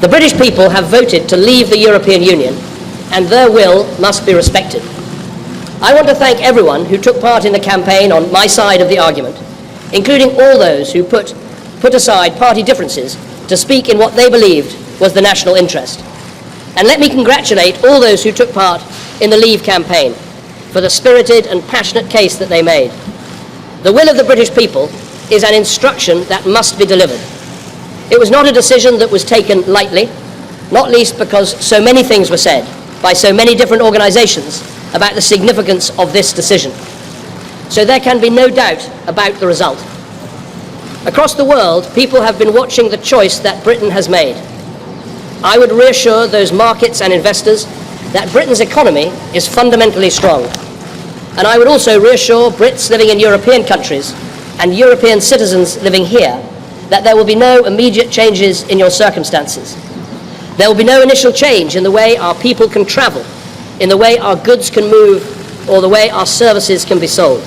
The British people have voted to leave the European Union, and their will must be respected. I want to thank everyone who took part in the campaign on my side of the argument, including all those who put aside party differences to speak in what they believed was the national interest. And let me congratulate all those who took part in the Leave campaign for the spirited and passionate case that they made. The will of the British people is an instruction that must be delivered. It was not a decision that was taken lightly, not least because so many things were said by so many different organisations about the significance of this decision. So there can be no doubt about the result. Across the world, people have been watching the choice that Britain has made. I would reassure those markets and investors that Britain's economy is fundamentally strong. And I would also reassure Brits living in European countries and European citizens living here that there will be no immediate changes in your circumstances. There will be no initial change in the way our people can travel, in the way our goods can move, or the way our services can be sold.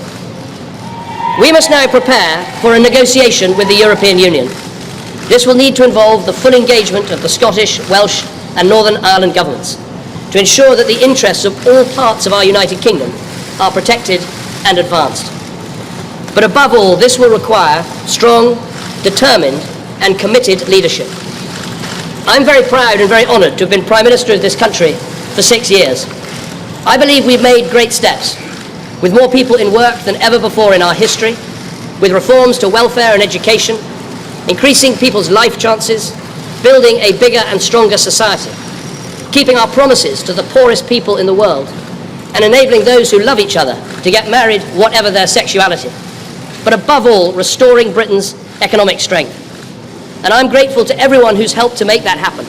We must now prepare for a negotiation with the European Union. This will need to involve the full engagement of the Scottish, Welsh and Northern Ireland governments to ensure that the interests of all parts of our United Kingdom are protected and advanced. But above all, this will require strong, determined and committed leadership. I'm very proud and very honoured to have been Prime Minister of this country for 6 years. I believe we've made great steps, with more people in work than ever before in our history, with reforms to welfare and education, increasing people's life chances, building a bigger and stronger society, keeping our promises to the poorest people in the world, and enabling those who love each other to get married whatever their sexuality. But above all, restoring Britain's economic strength. And I'm grateful to everyone who's helped to make that happen.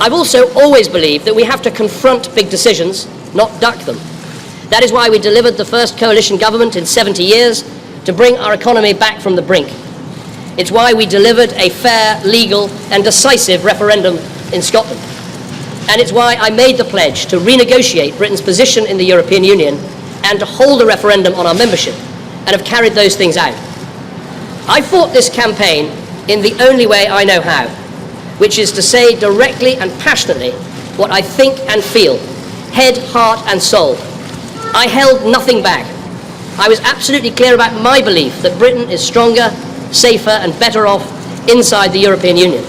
I've also always believed that we have to confront big decisions, not duck them. That is why we delivered the first coalition government in 70 years to bring our economy back from the brink. It's why we delivered a fair, legal and decisive referendum in Scotland. And it's why I made the pledge to renegotiate Britain's position in the European Union and to hold a referendum on our membership, and have carried those things out. I fought this campaign in the only way I know how, which is to say directly and passionately what I think and feel, head, heart and soul. I held nothing back. I was absolutely clear about my belief that Britain is stronger, safer and better off inside the European Union.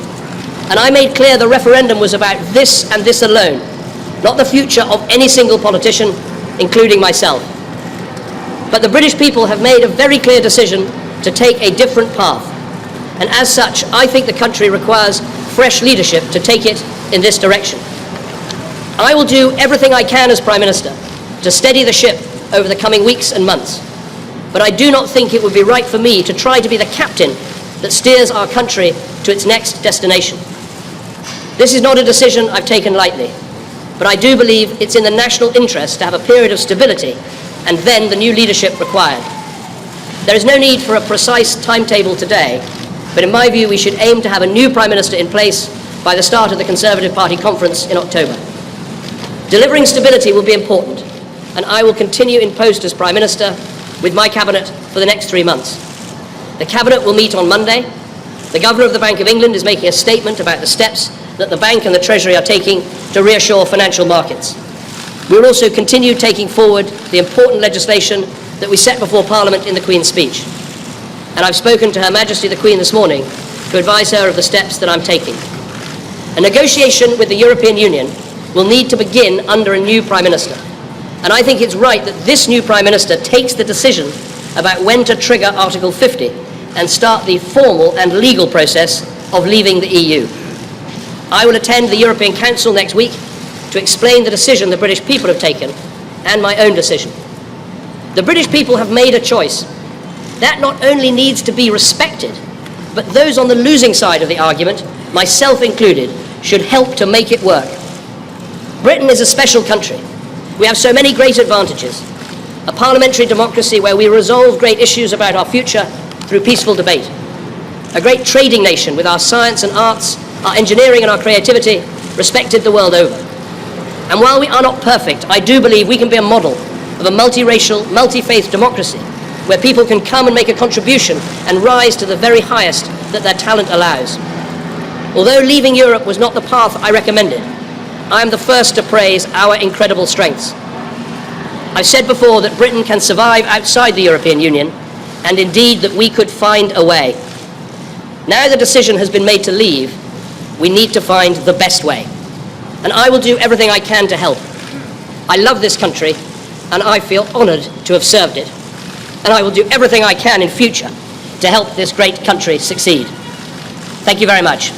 And I made clear the referendum was about this and this alone, not the future of any single politician, including myself. But the British people have made a very clear decision to take a different path. And as such, I think the country requires fresh leadership to take it in this direction. I will do everything I can as Prime Minister to steady the ship over the coming weeks and months. But I do not think it would be right for me to try to be the captain that steers our country to its next destination. This is not a decision I've taken lightly, but I do believe it's in the national interest to have a period of stability and then the new leadership required. There is no need for a precise timetable today, but in my view we should aim to have a new Prime Minister in place by the start of the Conservative Party conference in October. Delivering stability will be important, and I will continue in post as Prime Minister with my Cabinet for the next 3 months. The Cabinet will meet on Monday. The Governor of the Bank of England is making a statement about the steps that the Bank and the Treasury are taking to reassure financial markets. We will also continue taking forward the important legislation that we set before Parliament in the Queen's speech. And I've spoken to Her Majesty the Queen this morning to advise her of the steps that I'm taking. A negotiation with the European Union will need to begin under a new Prime Minister. And I think it's right that this new Prime Minister takes the decision about when to trigger Article 50 and start the formal and legal process of leaving the EU. I will attend the European Council next week to explain the decision the British people have taken and my own decision. The British people have made a choice. That not only needs to be respected, but those on the losing side of the argument, myself included, should help to make it work. Britain is a special country. We have so many great advantages. A parliamentary democracy where we resolve great issues about our future through peaceful debate. A great trading nation with our science and arts, our engineering and our creativity respected the world over. And while we are not perfect, I do believe we can be a model of a multiracial, multi-faith democracy where people can come and make a contribution and rise to the very highest that their talent allows. Although leaving Europe was not the path I recommended, I am the first to praise our incredible strengths. I've said before that Britain can survive outside the European Union, and indeed that we could find a way. Now the decision has been made to leave, we need to find the best way. And I will do everything I can to help. I love this country, and I feel honoured to have served it. And I will do everything I can in future to help this great country succeed. Thank you very much.